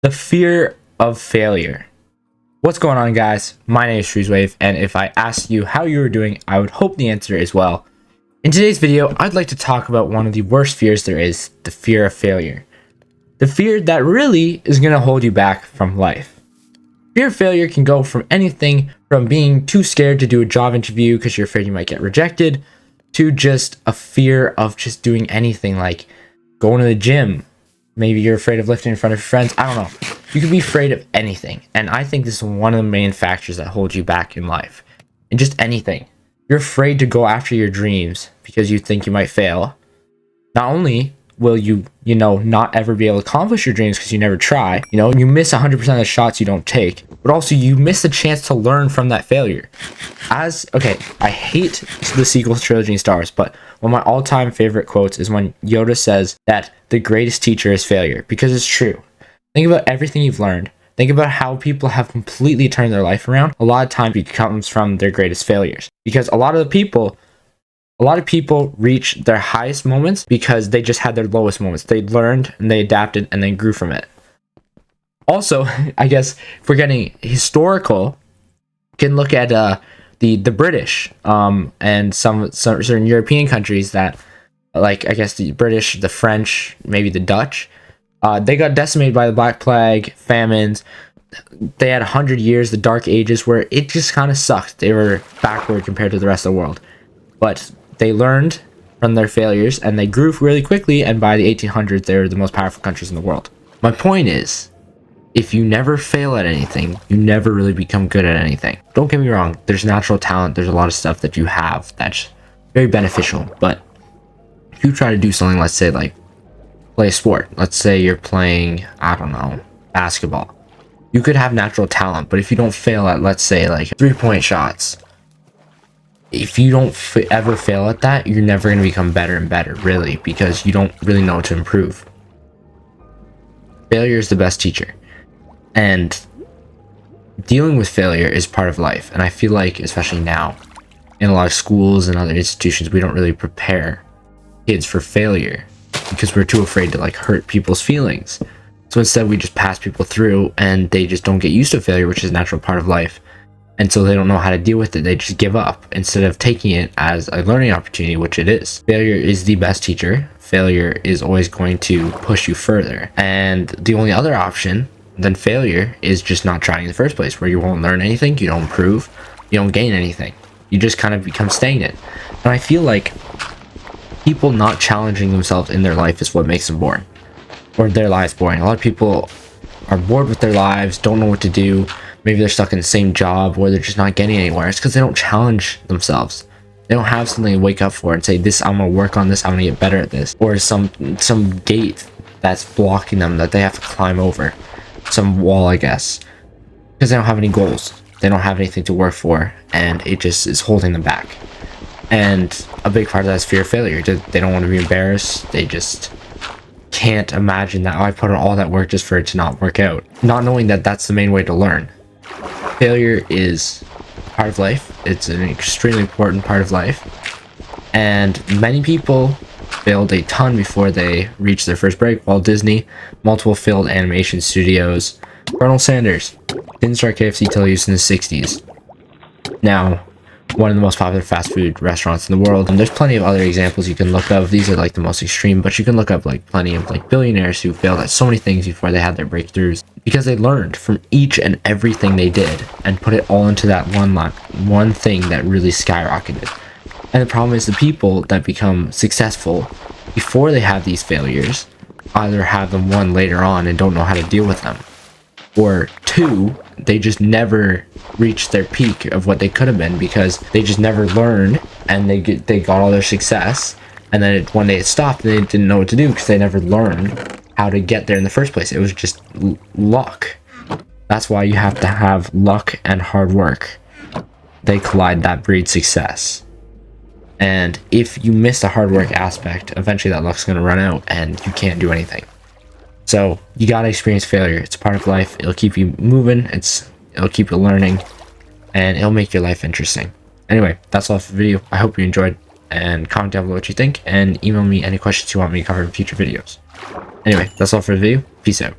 The fear of failure. What's going on, guys? My name is Shreezewave, and if I asked you how you were doing, I would hope the answer is well. In today's video, I'd like to talk about one of the worst fears there is, the fear of failure. The fear that really is going to hold you back from life. Fear of failure can go from anything from being too scared to do a job interview because you're afraid you might get rejected, to just a fear of just doing anything like going to the gym. Maybe you're afraid of lifting in front of your friends. I don't know. You could be afraid of anything. And I think this is one of the main factors that hold you back in life. And just anything. You're afraid to go after your dreams because you think you might fail. Not only will you not ever be able to accomplish your dreams because you never try. You miss 100% of the shots you don't take. But also you miss the chance to learn from that failure. I hate the sequels trilogy in Star Wars, but one of my all-time favorite quotes is when Yoda says that the greatest teacher is failure, because it's true. Think about everything you've learned. Think about how people have completely turned their life around. A lot of time it comes from their greatest failures, because a lot of people reach their highest moments because they just had their lowest moments. They learned and they adapted and then grew from it. Also, I guess if we're getting historical, you can look at the British and some certain European countries that, like, I guess the British, the French, maybe the Dutch, they got decimated by the Black Plague, famines. They had 100 years, the Dark Ages, where it just kind of sucked. They were backward compared to the rest of the world. But they learned from their failures and they grew really quickly, and by the 1800s, they were the most powerful countries in the world. My point is, if you never fail at anything, you never really become good at anything. Don't get me wrong, there's natural talent, there's a lot of stuff that you have that's very beneficial, but if you try to do something, let's say like play a sport, let's say you're playing, I don't know, basketball. You could have natural talent, but if you don't fail at, let's say, like 3-point shots, if you don't ever fail at that, you're never going to become better and better, really, because you don't really know how to improve. Failure is the best teacher. And dealing with failure is part of life. And I feel like, especially now, in a lot of schools and other institutions, we don't really prepare kids for failure because we're too afraid to hurt people's feelings. So instead, we just pass people through and they just don't get used to failure, which is a natural part of life. And so they don't know how to deal with it. They just give up instead of taking it as a learning opportunity, which it is. Failure is the best teacher. Failure is always going to push you further. And the only other option than failure is just not trying in the first place, where you won't learn anything, you don't improve, you don't gain anything. You just kind of become stagnant. And I feel like people not challenging themselves in their life is what makes them boring, or their lives boring. A lot of people are bored with their lives, don't know what to do. Maybe they're stuck in the same job, or they're just not getting anywhere. It's because they don't challenge themselves. They don't have something to wake up for and say, this, I'm gonna work on this, I'm gonna get better at this, or some gate that's blocking them that they have to climb over. Some wall, I guess, because they don't have any goals, they don't have anything to work for, and it just is holding them back. And a big part of that is fear of failure. They don't want to be embarrassed. They just can't imagine that, I put in all that work just for it to not work out, not knowing that that's the main way to learn. Failure is part of life. It's an extremely important part of life, and many people failed a ton before they reached their first break. Walt Disney, multiple failed animation studios, Colonel Sanders didn't start KFC till he was in the 60s. Now, one of the most popular fast food restaurants in the world, and there's plenty of other examples you can look up. These are the most extreme, but you can look up plenty of billionaires who failed at so many things before they had their breakthroughs, because they learned from each and everything they did and put it all into that one thing that really skyrocketed. And the problem is, the people that become successful before they have these failures either have them, one, later on and don't know how to deal with them, or two, they just never reached their peak of what they could have been because they just never learned, and they got all their success, and then one day it stopped and they didn't know what to do because they never learned how to get there in the first place. It was just luck. That's why you have to have luck and hard work. They collide, that breeds success. And if you miss the hard work aspect, eventually that luck's going to run out and you can't do anything. So you got to experience failure. It's part of life. It'll keep you moving. It'll keep you learning, and it'll make your life interesting. Anyway, that's all for the video. I hope you enjoyed, and comment down below what you think, and email me any questions you want me to cover in future videos. Anyway, that's all for the video. Peace out.